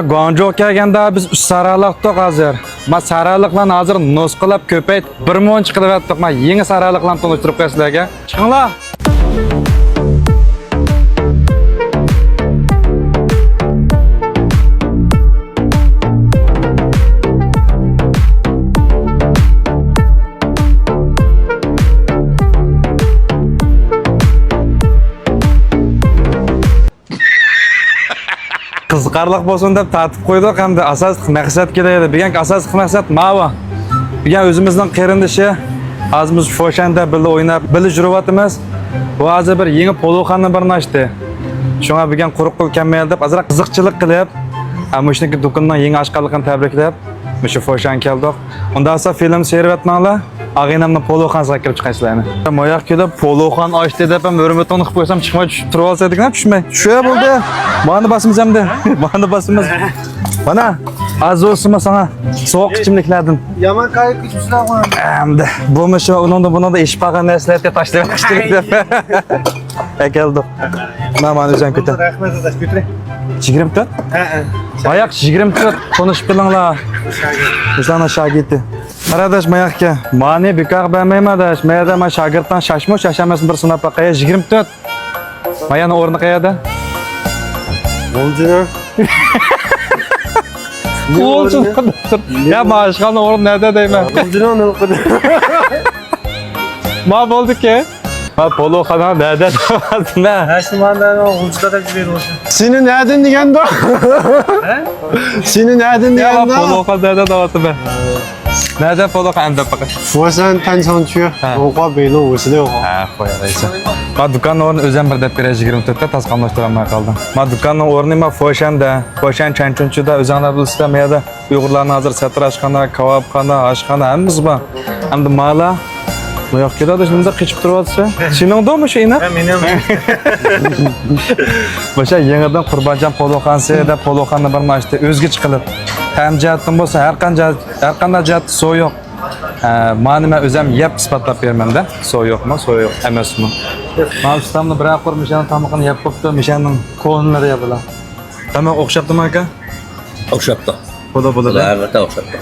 Gonjo kelganda biz 3 saraliqdik hozir. Men saraliqlarni hozir nosqilab ko'payt 1 million chiqaryaptiq. Men yangi saraliqlarni tanishtirib qo'yaman sizlarga. Chiqinglar. Qiziqarliq bo'lsin deb tartib qo'ydik hamda asosiy maqsad kerak. Degan asosiy maqsad ma'va. Degan o'zimizning qarindoshi, azimiz Foshanda birga o'ynab, birga yuryapmiz. Bu hozir bir yangi poloxonni birini ochdi. Shunga degan quruq qil kamaydi deb azroq qiziqchilik qilib, ana shuniki do'kondan yangi ochganligini tabriklab, shu Foshan keldik. Undan so'ng film seyretmanglar. Ag'inamni poloxonasiga kirib chiqaysizlarni. Moyoq kelib poloxon ochdi deb ham o'rmatoni qilib qo'ysam chiqmay turib olsaydik-a, tushmay. Shu bo'ldi. Mana basimiz hamda. Mana basimiz. Mana azosima sana so'q ichimliklardan. Yaman qayık içmişler qo'yam. Hamda bo'lmasa undan ish qilgan narsalarga tashlab qo'yishdik deb. Keldik. Mana o'zim ko'tar. Rahmat adash ko'tiring. 24? Oyoq 24 konuşib qilinglar. Bizlarning shogirdi. Qaradash mayaqqa. Mani bekor bermayman adash. Mayada men shogirddan shashmasin bir sinab baqaya 24. Mayani o'rni qayerda? Olcuna. Olcun. Ya boshqani o'rin nerede deyman? Olcuna ne oldu? Ma bo'ldi ki? Ha poloxona nerede deyapsizmi? Haşim andan olcuda da bir olsun. Senin nereden deganda? Senin nereden Ya deganda? poloxona nerede deyapsizmi? Nerede poloxona deb baqa. 佛山单上区，文化北路56号。 Ha, qo'yaraysan. Ma do'konning o'rni o'zim bir deb beray 24 ta tasqamlashtirolmay qoldim. Ma do'konning o'rni ma Foshanda, Foshan Chanchunchida o'zinglar bilsizlar, men yerda Uyg'urlarning hozir satrashxona, kebabxona, oshxona hammasi bor. Hamda mala bu yoq keladi, shunda qichib turyapti. Seningdimi shu ina? Menim. O'sha yangidan Qurbonjon poloxonasi deb poloxonni bir mashta o'zgacha qilib, ham jihatdan bo'lsa har qanday jihat so'yoq. Mani men o'zim yeb isbotlab beraman-da. So'yoqmi, so'yoq emasmi? Men ustamni bir aqor mishani tamoqini yeb qo'yibdi, mishaning ko'nlari yapila. Tamam o'xshabdimi aka? O'xshabdi. Bo'la. Albatta o'xshabdi.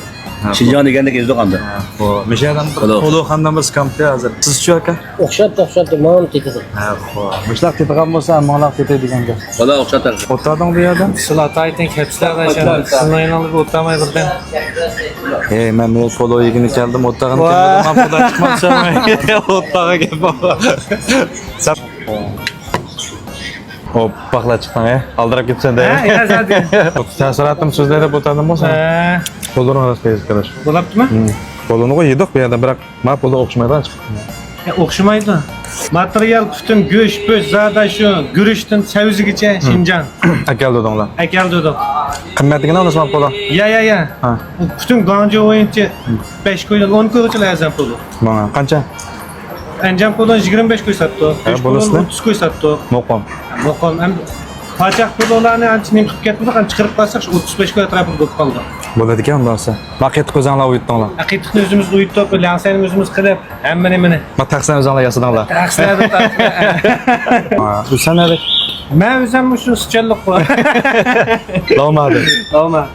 Shinjon degandek ezdoqandi. Xo'p, mishadan poloxondan biz kampda hozir. Siz-chi aka? O'xshabdi, ma'lum ketadi. Ha, xo'p. Mishlar ketgan bo'lsa, ma'lum ketadigan-ga. Xudo o'xshatdi. O'tading bu yerda? Sizlar ayting, hepsizlar aytadi. Sizlarni olib o'tamay birdan. Men polo yegini keldim, o'tag'im keldim. Men polo chiqmoqchiman. O'tag'a keldim. Hop, paxla chiqding, aldirab ketsan-da. Ha, yazadi. Taassurotim so'zlarda o'tadim bo'lsa. Poloni rasmiyat qilish. Bo'libdimi? Poloni yedik bu yerda, biroq men polo o'xshamaydan chiqdim. O'xshamaydi. Material butun go'sht, po'st, zada shu, guruchdan savizigacha Shinjon. Akal dedinglar. Akal dedik. Qimmatligini olasizmi polo? Ya. Ha. Butun Gonjo o'yinchi 5 ko'ydan 10 ko'ygacha lazım pulu. Mana qancha? Anjam puldan 25 ko'y satdi. 5 bo'lasizmi? puldan 30 ko'y satdi. Mo'qom. Mo'qon ham pachaq pullarni anchaning qilib ketdik, ham chiqarib qo'ysak 35 ko'y atrofida bo'lib qoldi. Bo'ladigan undasa. Maqet qo'zanglar uyutdinglar. Aqiqni o'zimiz uyutib, lansani o'zimiz qilib, hammani meni. Ma taqsan o'zinglar yasadinglar. Taqsiladi. Ha, bu sanada Men o'zim shu sıçanlık var. lomadi. Olma.